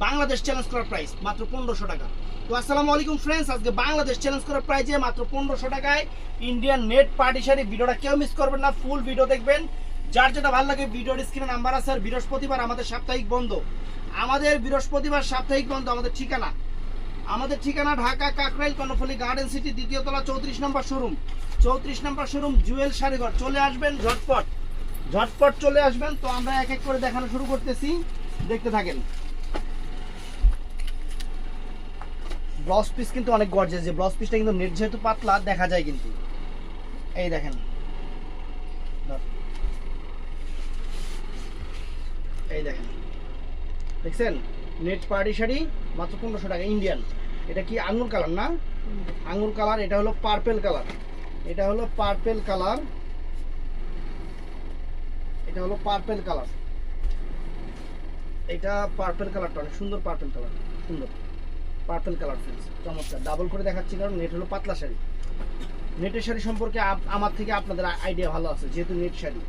Bangladesh challenge করার price মাত্র 1500 টাকা। তো আসসালামু আলাইকুম ফ্রেন্ডস, আজকে বাংলাদেশ চ্যালেঞ্জ করার প্রাইসে মাত্র 1500 টাকায় ইন্ডিয়ান নেট পার্টি শাড়ি। ভিডিওটা কেউ মিস করবেন না, ফুল ভিডিও দেখবেন। যার যেটা ভালো লাগে ভিডিওর স্ক্রিনে নাম্বার আছে। আর বৃহস্পতিবার আমাদের সাপ্তাহিক বন্ধ, বৃহস্পতিবার সাপ্তাহিক বন্ধ। আমাদের ঠিকানা ঢাকা কাকরাইল কর্ণফুলী গার্ডেন সিটি, দ্বিতীয় তলা, 34 নম্বর শোরুম জুয়েল শাড়িঘর। চলে আসবেন ঝটপট চলে আসবেন। তো আমরা এক এক করে দেখানো শুরু করতেছি, দেখতে থাকেন। ব্লাউজ পিস কিন্তু অনেক গর্জিয়াস, যে ব্লাউজ পিসটা কিন্তু নেট যেহেতু পাতলা দেখা যায় কিন্তু। এই দেখেন, দেখছেন নেট পার্টি শাড়ি মাত্র 1500 টাকা ইন্ডিয়ান। এটা কি আঙুর কালার না? আঙুর কালার। এটা হলো পার্পেল কালার। এটা হলো পার্পেল কালারটা অনেক সুন্দর। পার্পেল কালার ফ্রেন্ডস, চমৎকার। ডাবল করে দেখাচ্ছি কারণ নেট হলো পাতলা শাড়ি। নেটের শাড়ি সম্পর্কে আমার থেকে আপনাদের আইডিয়া ভালো আছে যেহেতু নেট শাড়ি।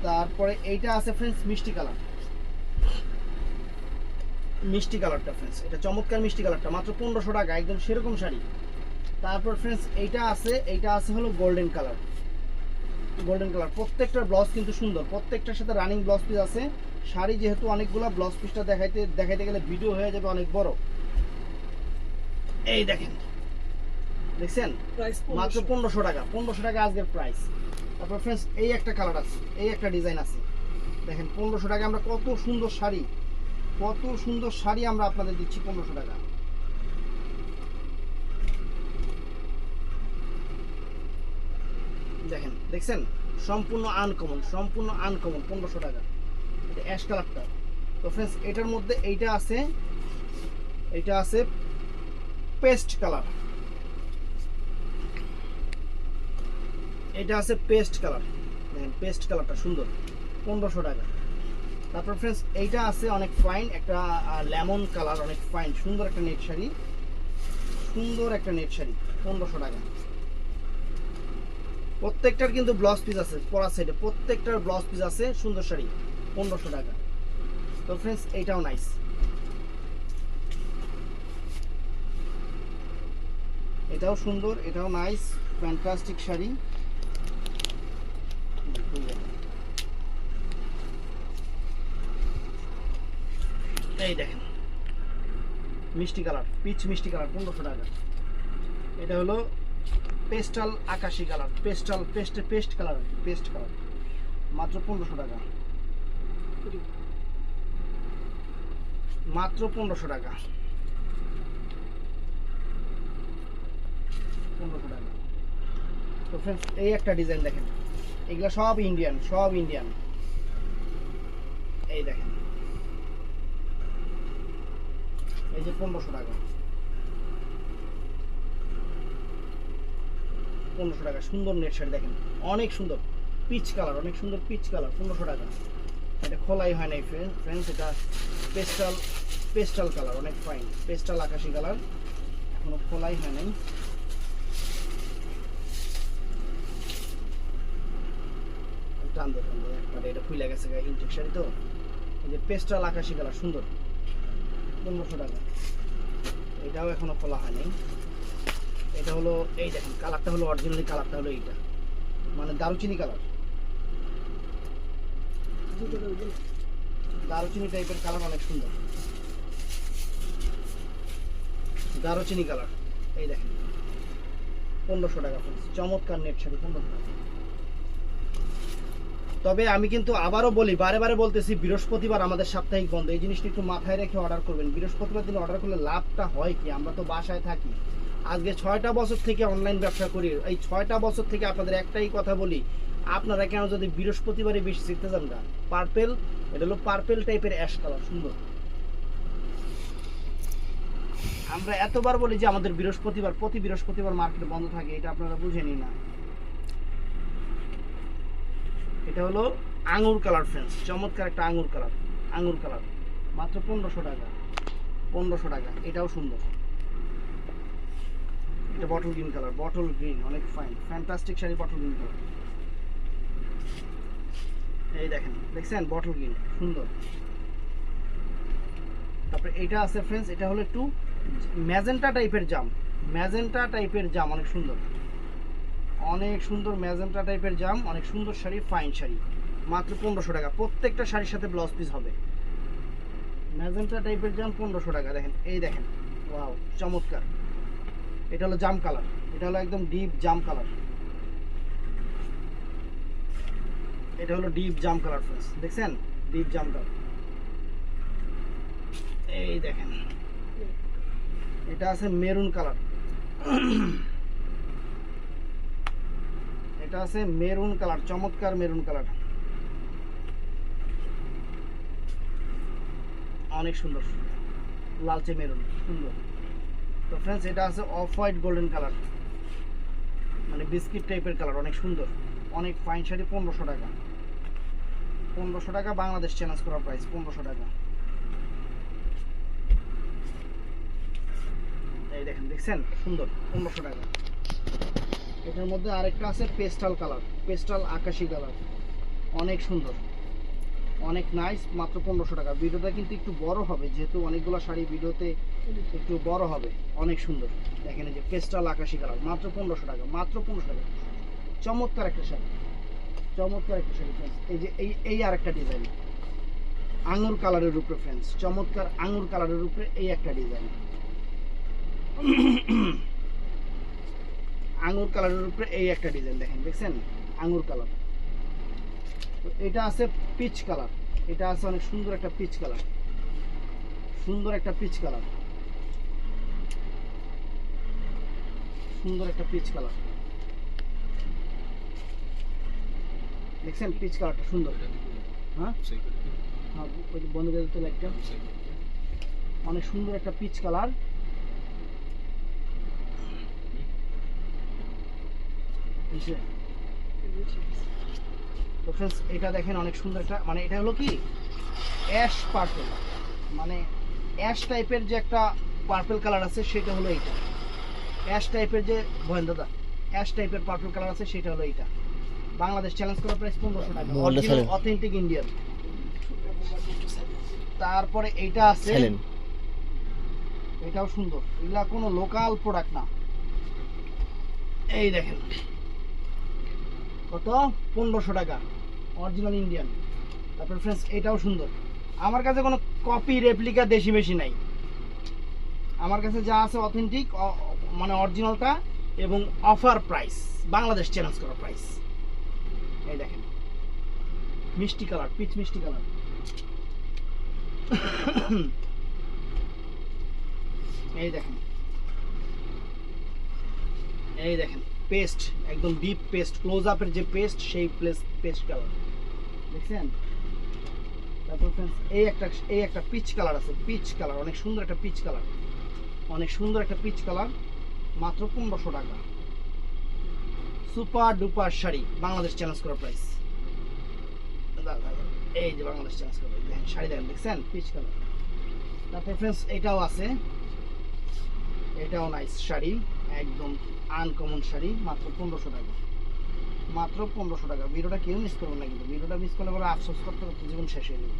তারপরে এইটা আছে ফ্রেন্ডস মিষ্টি কালারটা ফ্রেন্ডস, এটা চমৎকার মিষ্টি কালারটা মাত্র 1500 টাকা, একদম সেরকম শাড়ি। তারপর ফ্রেন্ডস এইটা আছে হলো গোল্ডেন কালার। প্রত্যেকটার ব্লাউজ কিন্তু সুন্দর, প্রত্যেকটার সাথে রানিং ব্লাউজ পিস আছে। শাড়ি যেহেতু অনেকগুলো, ব্লাউজ পিসটা দেখাইতে গেলে ভিডিও হয়ে যাবে অনেক বড়। এই দেখেন, দেখছেন মাত্র 1500 টাকা। 1500 টাকা আজকের প্রাইস। তারপর ফ্রেন্ডস এই একটা কালার আছে, এই একটা ডিজাইন আছে। দেখেন 1500 টাকা আমরা কত সুন্দর শাড়ি আমরা আপনাদের দিচ্ছি 1500 টাকা। দেখছেন সম্পূর্ণ আনকমন 1500 টাকা। এটা অ্যাশ কালারটা। তো ফ্রেন্ডস এটার মধ্যে এইটা আছে পেস্ট কালার। দেখেন পেস্ট কালারটা সুন্দর, 1500 টাকা। তারপর ফ্রেন্ডস এইটা আছে অনেক ফাইন একটা লেমন কালার, অনেক ফাইন সুন্দর একটা নেট শাড়ি, 1500 টাকা। প্রত্যেকটার কিন্তু ব্লাউজ পিস আছে, পরা সাইডে প্রত্যেকটার ব্লাউজ পিস আছে। সুন্দর শাড়ি 1500 টাকা। তো ফ্রেন্ডস এইটাও নাইস, এটাও সুন্দর, এটাও নাইস, ফ্যান্টাস্টিক শাড়ি। এই দেখেন মিষ্টি কালার, পিচ মিষ্টি কালার 1500 টাকা। এটা হলো পেস্টাল আকাশি কালার, পেস্ট কালার মাত্র 1500 টাকা। মাত্র 1500 টাকা। তো ফ্রেন্ডস এই একটা ডিজাইন দেখেন, এগুলো সব ইন্ডিয়ান। এই দেখেন, এই যে 1500 টাকা। 1500 টাকা সুন্দর নেট শাড়ি। দেখেন অনেক সুন্দর পিচ কালার, 1500 টাকা। এটা খোলাই হয় নাই ফ্রেন্ডস, এটা পেস্টাল কালার, অনেক ফাইন পেস্টাল আকাশি কালার, এখনো খোলাই হয় নাই। টানতে একবারে এটা খুলে গেছে ইনটেক শাড়ি। তো এই যে পেস্টাল আকাশি কালার সুন্দর, 1500 টাকা। এটাও এখনো খোলা হয়নি। এটা হলো এই দেখেন কালারটা হলো অরিজিনালি কালারটা হলো এইটা, মানে দারুচিনি কালার, দারুচিনি টাইপের কালার, অনেক সুন্দর দারুচিনি কালার। এই দেখেন 1500 টাকা। চমৎকার নেট শাড়ি 1500 টাকা। তবে আমি কিন্তু আবারও বলি, বারে বলতেছি, বৃহস্পতিবার আমাদের সাপ্তাহিক বন্ধ। এই জিনিসটা একটু মাথায় রেখে অর্ডার করবেন। বৃহস্পতিবার দিন অর্ডার করলে লাভটা হয় কি, আমরা তো বাসায় থাকি। আজকে 6টা বছর থেকে অনলাইন ব্যবসা করি। এই 6টা বছর থেকে আপনাদের একটাই কথা বলি, আপনারা কেন যদি বৃহস্পতিবারে বেশি শিখতে চান না, পার্পেল, এটা হলো পার্পেল টাইপের অ্যাশ কালার, সুন্দর। আমরা এতবার বলি যে আমাদের প্রতি বৃহস্পতিবার মার্কেট বন্ধ থাকে, এটা আপনারা বুঝেনি না। এটা হলো আঙুর কালার ফ্রেন্ডস, চমৎকার একটা আঙুর কালার মাত্র 1500 টাকা। এটাও সুন্দর, এটা বটল গ্রিন, অনেক fine fantastic sari, bottle green colour. এই দেখেন, দেখছেন বটল গ্রিন সুন্দর। তারপরে এটা আছে ফ্রেন্ডস, এটা হলো একটু ম্যাজেন্টা টাইপের জাম, ম্যাজেন্টা টাইপের জাম, অনেক সুন্দর, অনেক সুন্দর ম্যাজেন্টা টাইপের জাম, অনেক সুন্দর শাড়ি, ফাইন শাড়ি, মাত্র 1500 টাকা। প্রত্যেকটা শাড়ির সাথে ব্লাউজ পিস হবে। ম্যাজেন্টা টাইপের জাম 1500 টাকা। দেখেন, এই দেখেন, ওয়াও চমৎকার। এটা হলো জাম কালার, এটা হলো একদম ডিপ জাম কালার, এটা হলো ডিপ জাম কালার ফ্রেন্ডস, দেখছেন ডিপ জাম কালার। এই দেখেন, এটা আছে মেরুন কালার, এটা আছে মেরুন কালার, চমৎকার মেরুন কালার, অনেক সুন্দর, লালচে মেরুন, সুন্দর। তো ফ্রেন্ডস এটা আছে অফ হোয়াইট গোল্ডেন কালার, মানে বিস্কিট টাইপের কালার, অনেক সুন্দর, অনেক ফাইন শাড়ি, 1500 টাকা। 1500 টাকা বাংলাদেশ চ্যালেঞ্জ করা প্রাইস, 1500 টাকা। এই দেখেন, দেখছেন সুন্দর, 1500 টাকা। এটার মধ্যে আরেকটা আছে পেস্টাল কালার, পেস্টাল আকাশি কালার, অনেক সুন্দর, অনেক নাইস, মাত্র 1500 টাকা। ভিডিওটা কিন্তু একটু বড় হবে, যেহেতু অনেকগুলো শাড়ি ভিডিওতে একটু বড় হবে, অনেক সুন্দর। দেখেন এই যে পেস্টাল আকাশি কালার, মাত্র 1500 টাকা, মাত্র 1500 টাকা। চমৎকার একটা শাড়ি, চমৎকার একটা শাড়ি ফ্রেন্ডস। এই যে এই আরেকটা ডিজাইন আঙুর কালারের উপরে ফ্রেন্ডস, চমৎকার আঙুর কালারের উপরে এই একটা ডিজাইন, আঙুর কালারের উপরে এই একটা ডিজাইন, দেখেন, দেখছেন আঙুর কালার। তো এটা আছে পিচ কালার, এটা আছে অনেক সুন্দর একটা পিচ কালার, সুন্দর একটা পিচ কালার, সুন্দর একটা পিচ কালার, দেখছেন পিচ কালারটা সুন্দর। হ্যাঁ হ্যাঁ, বন্ধ করে দিতে লাইটটা, অনেক সুন্দর একটা পিচ কালার। তো ফ্রেন্ডস এটা দেখেন, অনেক সুন্দর একটা, মানে এটা হলো কি অ্যাশ পার্পল, মানে অ্যাশ টাইপের যে একটা পার্পল কালার আছে, সেটা হলো এইটা। অ্যাশ টাইপের যে ভয়েন দাদা, অ্যাশ টাইপের পার্পল কালার আছে, সেটা হলো এইটা। বাংলাদেশ চ্যালেঞ্জ করা প্রাইস 1500 টাকা, অরিজিনাল অথেন্টিক ইন্ডিয়ান। তারপরে এইটা আছে, এটাও সুন্দর, এগুলা কোনো লোকাল প্রোডাক্ট না। এই দেখেন কত, 1500 টাকা, অরিজিনাল ইন্ডিয়ান। তারপর ফ্রেন্ডস এটাও সুন্দর। আমার কাছে কোনো কপি রেপ্লিকা দেশি বেশি নাই, আমার কাছে যা আছে অথেন্টিক, মানে অরিজিনালটা, এবং অফার প্রাইস, বাংলাদেশ চ্যালেঞ্জ করা প্রাইস। এই দেখেন মিষ্টি কালার, পিচ মিষ্টি কালার, এই দেখেন, এই দেখেন পেস্ট, একদম ডিপ পেস্ট, ক্লোজ আপের যে পেস্ট, সেই পেস্ট কালার, দেখছেন। তারপর ফ্রেন্ডস এই একটা পিচ কালার আছে, পিচ কালার, অনেক সুন্দর একটা পিচ কালার, অনেক সুন্দর একটা পিচ কালার, মাত্র 1500 টাকা। Super duper sari, Bangladesh challenge করা প্রাইস। এই যে বাংলাদেশ চ্যালেঞ্জ করা, দেখেন শাড়ি দেখেন, দেখছেন পিচ কালার। তারপর ফ্রেন্ডস এটাও আছে, এটাও নাইস শাড়ি, একদম আনকমন শাড়ি, মাত্র 1500 টাকা, মাত্র 1500 টাকা। ভিডিওটা কেউ মিস করবেন না, কিন্তু ভিডিওটা মিস করলে পরে আফসোস করতে করতে জীবন শেষ হয়ে যাবে।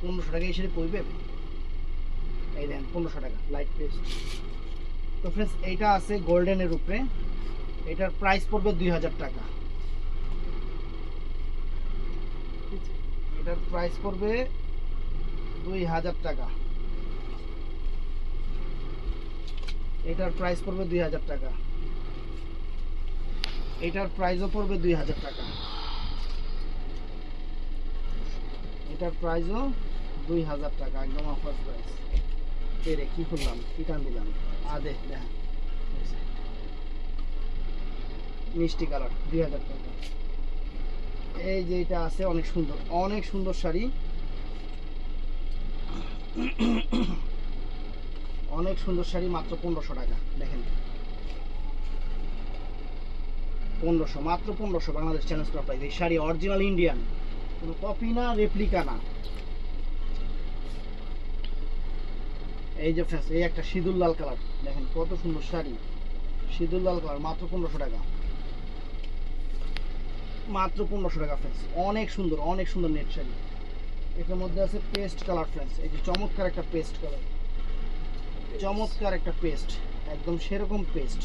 1500 টাকা এই শাড়ি পড়বে, এই দেখেন 1500 টাকা, লাইট পেস্ট। তো ফ্রেন্ডস এইটা আছে গোল্ডেনের উপরে, এটার প্রাইস পড়বে 2000 টাকা, এটার প্রাইস পড়বে 2000 টাকা, এটার প্রাইস পড়বে 2000 টাকা, এটার প্রাইসও পড়বে 2000 টাকা, এটার প্রাইসও 2000 টাকা, একদম অফার প্রাইস। এরে কি করলাম, কি টান দিলাম, আদে দেখা মিষ্টি কালার, 2000 টাকা। এই যে এটা আছে অনেক সুন্দর, অনেক সুন্দর শাড়ি, অনেক সুন্দর শাড়ি, মাত্র 1500 টাকা। দেখেন 1500, মাত্র 1500, বাংলাদেশ চ্যালেঞ্জ করা প্রাইস। এই শাড়ি অরিজিনাল ইন্ডিয়ান, কোনো কপি না, রেপ্লিকা না। এই যে ফ্রেন্ডস এই একটা সিঁদুর লাল কালার, দেখেন কত সুন্দর শাড়ি, সিঁদুর লাল কালার, মাত্র 1500 টাকা, মাত্র 1500 টাকা ফ্রেন্ডস। অনেক সুন্দর, অনেক সুন্দর নেট শাড়ি, এটার মধ্যে আছে পেস্ট কালার ফ্রেন্ডস, এই যে চমৎকার একটা পেস্ট কালার, চমৎকার একটা পেস্ট, একদম সেরকম পেস্ট,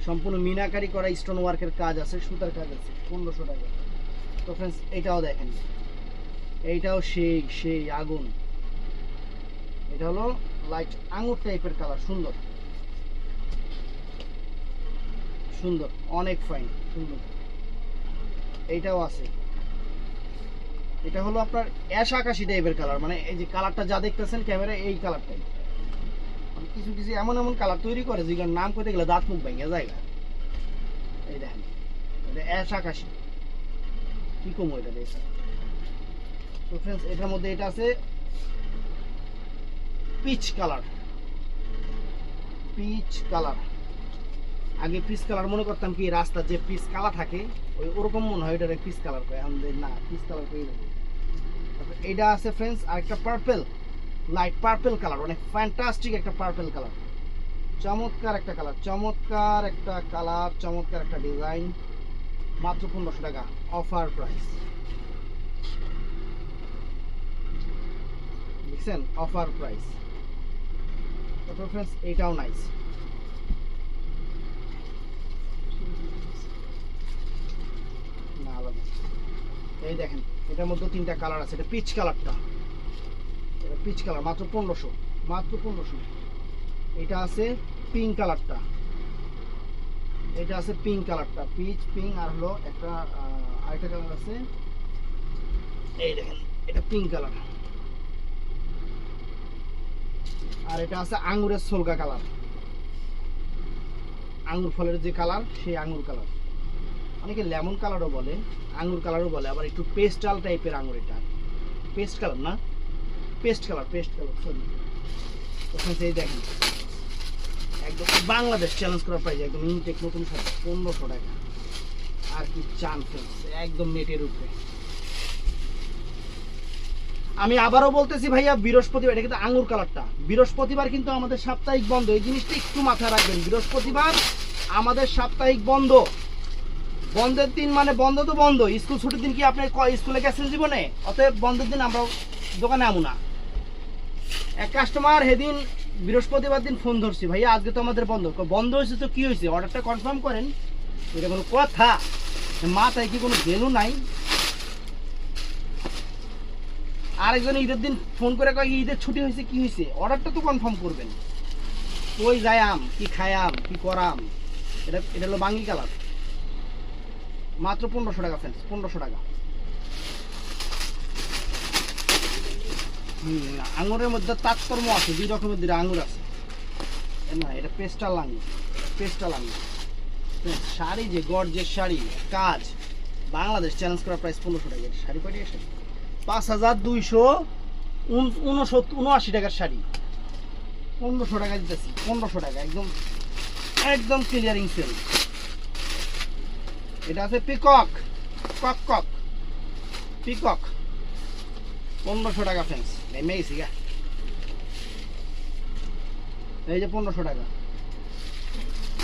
সম্পূর্ণ মিনাকারি করা স্টোন ওয়ার্কের কাজ আছে, সুতার কাজ আছে, 1500 টাকা। তো ফ্রেন্ডস এটাও দেখেন, এইটাও সেই সেই আগুন, এটা হলো লাইট আঙুর টাইপের কালার, সুন্দর সুন্দর, অনেক ফাইন, সুন্দর। এইটাও আছে, এটা হলো আপনার অ্যাশ আকাশি টাইপের কালার, মানে এই যে কালারটা যা দেখতেছেন ক্যামেরা, এই কালারটাই। কিছু কিছু এমন এমন কালার তৈরি করে যেগুলোর নাম করতে গেলে দাঁত মুখ ভেঙে জায়গা। এই দেখেন, এটা অ্যাশ আকাশি, কি কম এটা দেখেন। তো ফ্রেন্ডস এটার মধ্যে এটা আছে পিচ কালার, পিচ কালার। আগে পিচ কালার মনে করতাম কি রাস্তার যে পিচ কালার থাকে ওই ওরকম মনে হয়, ওইটারে পিচ কালার করে, এখন না পিচ কালার করে। তারপর এটা আছে ফ্রেন্ডস আরেকটা পার্পল, লাইট পার্পল কালার, অনেক ফ্যান্টাস্টিক একটা পার্পল কালার, চমৎকার একটা কালার, চমৎকার একটা কালার, চমৎকার একটা ডিজাইন, মাত্র 1500 টাকা অফার প্রাইস। দেখছেন অফার প্রাইস। তারপর ফ্রেন্ডস এটাও নাইস, না আলাদা। এই দেখেন এটার মধ্যে 3টা কালার আছে, এটা পিচ কালারটা, এটা পিচ কালার, মাত্র 1500, মাত্র 1500। এটা আছে পিঙ্ক কালারটা, এটা আছে পিঙ্ক কালারটা, পিচ পিঙ্ক, আর হলো একটা আরেকটা কালার আছে, এই দেখেন এটা পিঙ্ক কালার, আর এটা আছে আঙ্গুরের সোলকা কালার, আঙ্গুর ফলের যে কালার সেই আঙ্গুর কালার, অনেকে লেমন কালারও বলে, আঙ্গুর কালারও বলে, আবার একটু পেস্টাল টাইপের আঙ্গুর, এটা পেস্ট কালার না, paste colour, paste colour sorry. ওখানে এই দেখেন একদম বাংলাদেশ চ্যালেঞ্জ করার প্রাইস, একদম ইনটেক নতুন শাড়ি 1500 টাকা। আর কি চান ফ্রেন্ডস, একদম নেটের উপরে। আমি আবারও বলতেছি ভাইয়া, বৃহস্পতিবার, এটা কিন্তু আঙ্গুর কালারটা, বৃহস্পতিবার কিন্তু আমাদের সাপ্তাহিক বন্ধ, এই জিনিসটা একটু মাথায় রাখবেন, বৃহস্পতিবার আমাদের সাপ্তাহিক বন্ধ। বন্ধের দিন মানে বন্ধ তো বন্ধ, স্কুল ছুটির দিন কি আপনি স্কুলে গেছেন জীবনে? অতএব বন্ধের দিন আমরা দোকানে আমু না। এক কাস্টমার সেদিন বৃহস্পতিবার দিন ফোন ধরছি, ভাইয়া আজকে তো আমাদের বন্ধ। বন্ধ হয়েছে তো কি হয়েছে, অর্ডারটা কনফার্ম করেন। এটা কোনো কথা? মাথায় কি কোনো ভ্যালু নাই? আরেকজন ঈদের দিন ফোন করে কয় ঈদের ছুটি হয়েছে, কি হয়েছে, অর্ডারটা তো কনফার্ম করবেন। কই যায়াম, কি খায়াম, কি করাম। এটা এটা হলো বাঙ্গি কালার, মাত্র 1500 টাকা ফ্রেন্ডস, 1500 টাকা। আঙুরের মধ্যে তাৎপর্য আছে, 2 রকমের 2টা আঙুর আছে না, এটা পেস্টাল আঙুর, পেস্টাল আঙুর। শাড়ি যে গর্জের শাড়ি, কাজ, বাংলাদেশ চ্যালেঞ্জ করার প্রাইস 1500 টাকা। শাড়ি কয়টি শাড়ি? 5279 টাকার শাড়ি 1500 টাকা দিতেছি, 1500 টাকা, একদম একদম ক্লিয়ারিং সেল। এটা আছে পিকক, কক কক পিকক, 1500 টাকা ফ্রেন্ডস। নেমেছি গা, এই যে 1500 টাকা।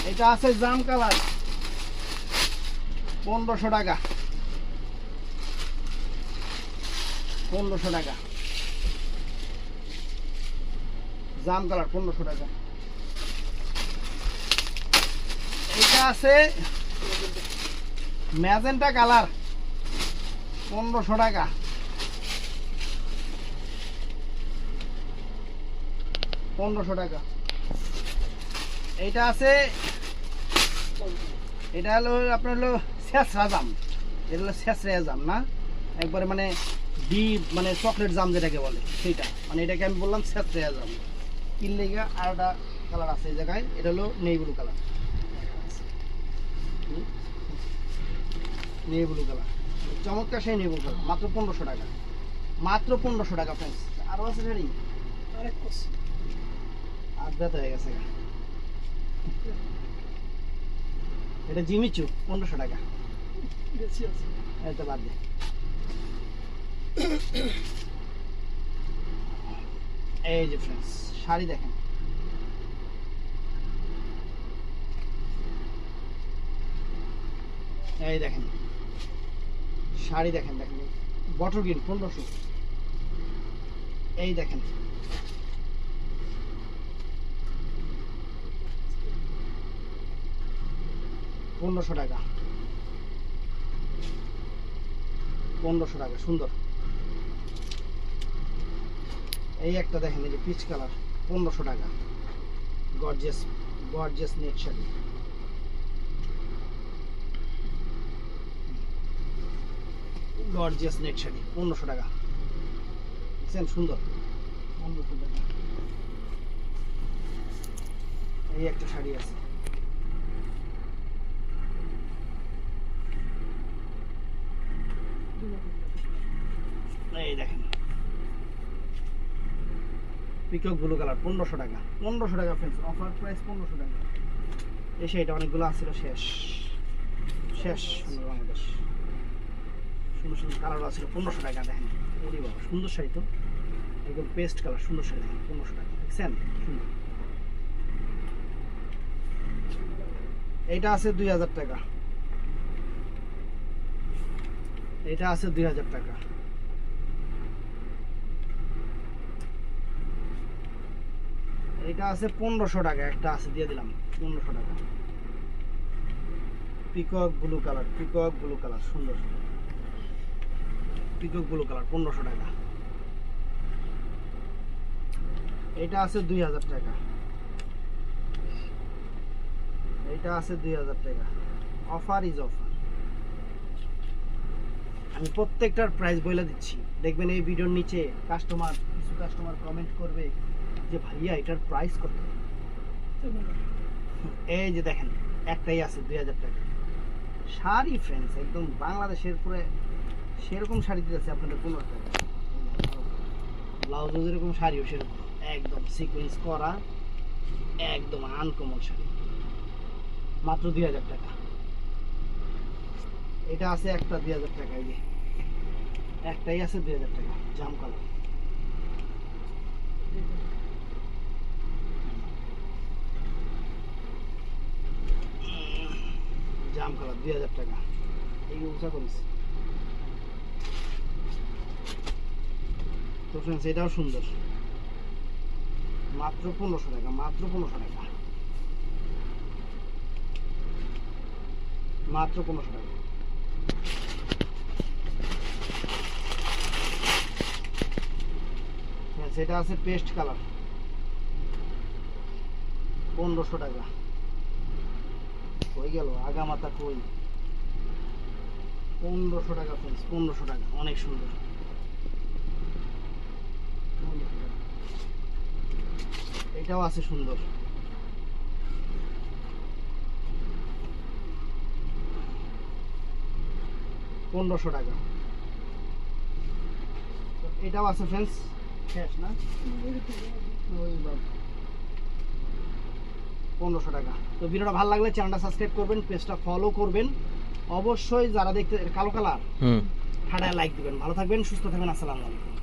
এটা আছে জাম কালার, 1500 টাকা, 1500 টাকা জাম কালার, 1500 টাকা। এটা আছে ম্যাজেন্টা কালার, 1500 টাকা, 1500 টাকা। এইটা আছে, এটা হলো আপনার হলো শেষরা জাম, এটা হলো শেষরা জাম না, একবারে মানে ডিপ মানে চকলেট জাম যেটাকে বলে সেইটা, মানে এটাকে আমি বললাম শেষরা জাম। কিনলেগা আর একটা কালার আছে এই জায়গায়, এটা হলো নেই ব্লু কালার, নেই ব্লু কালার, চমৎকার সেই নেই ব্লু কালার, মাত্র 1500 টাকা, মাত্র 1500 টাকা ফ্রেন্ডস। আরও আছে শাড়ি, আর ব্যথা হয়ে গেছে। এটা জিমিচু, 1500 টাকা, এটা বাদ দে। এই যে ফ্রেন্ডস শাড়ি দেখেন, এই দেখেন শাড়ি দেখেন, দেখেন বটল গ্রিন 1500। এই দেখেন টাকা, 1500 টাকা, সুন্দর। এই একটা দেখেন, এই যে পিচ কালার, 1500 টাকা, gorgeous gorgeous net sari. Gorgeous net sari 1500 টাকা, দেখছেন সুন্দর, 1500 টাকা। এই একটা শাড়ি আছে, এই দেখেন পিকক ব্লু কালার, 1500 টাকা, 1500 টাকা ফ্রেন্ডস, অফার প্রাইস 1500 টাকা। এই শাড়িটা অনেকগুলো আছিল, শেষ শেষ। বাংলাদেশ সুন্দর সুন্দর কালার আছে, 1500 টাকা। দেখেন ওরে বাবা, সুন্দর শাড়ি তো, একদম পেস্ট কালার, সুন্দর শাড়ি, দেখেন 1500 টাকা, দেখছেন সুন্দর। এইটা আছে 2000 টাকা, এটা আছে 2000 টাকা। এটা আছে 1500 টাকা, একটা আছে দিয়ে দিলাম 1500 টাকা। Peacock blue colour, peacock blue colour, সুন্দর পিকক ব্লু কালার, 1500 টাকা। এটা আছে 2000 টাকা, এটা আছে 2000 টাকা। Offer is offer. আমি প্রত্যেকটার প্রাইস বলে দিচ্ছি, দেখবেন এই ভিডিওর নিচে কিছু কাস্টমার কমেন্ট করবে যে ভাইয়া এটার প্রাইস কত। এই যে দেখেন একটাই আছে 2000 টাকা শাড়ি ফ্রেন্ডস, একদম বাংলাদেশের পুরো সেরকম শাড়ি দিতেছে আপনাদের 15 টাকা। ব্লাউজও যেরকম, শাড়িও সেরকম, একদম সিকোয়েন্স করা, একদম আনকমন শাড়ি, মাত্র 2000 টাকা। এটা আছে একটা 2000 টাকা, এই যে একটাই আছে 2000 টাকা, জাম কালার। জাম কালার 2000 টাকা, এই উঁচা করিস তো ফ্রেন্ডস। এটাও সুন্দর, মাত্র 1500 টাকা, মাত্র 1500 টাকা, মাত্র 1500 টাকা। সেটা আছে পেস্ট কালার, 1500 টাকা। কই গেল আগা মাথা কই, 1500 টাকা ফ্রেন্ডস, 1500 টাকা, অনেক সুন্দর। এটাও আছে সুন্দর, 1500 টাকা। এটাও আছে ফ্রেন্ডস, শেষ না, 1500 টাকা। তো ভিডিওটা ভালো লাগলে চ্যানেলটা সাবস্ক্রাইব করবেন, পেজটা ফলো করবেন অবশ্যই। যারা দেখতে কালো কালার ঠাডায় লাইক দিবেন। ভালো থাকবেন, সুস্থ থাকবেন, আসসালামু আলাইকুম।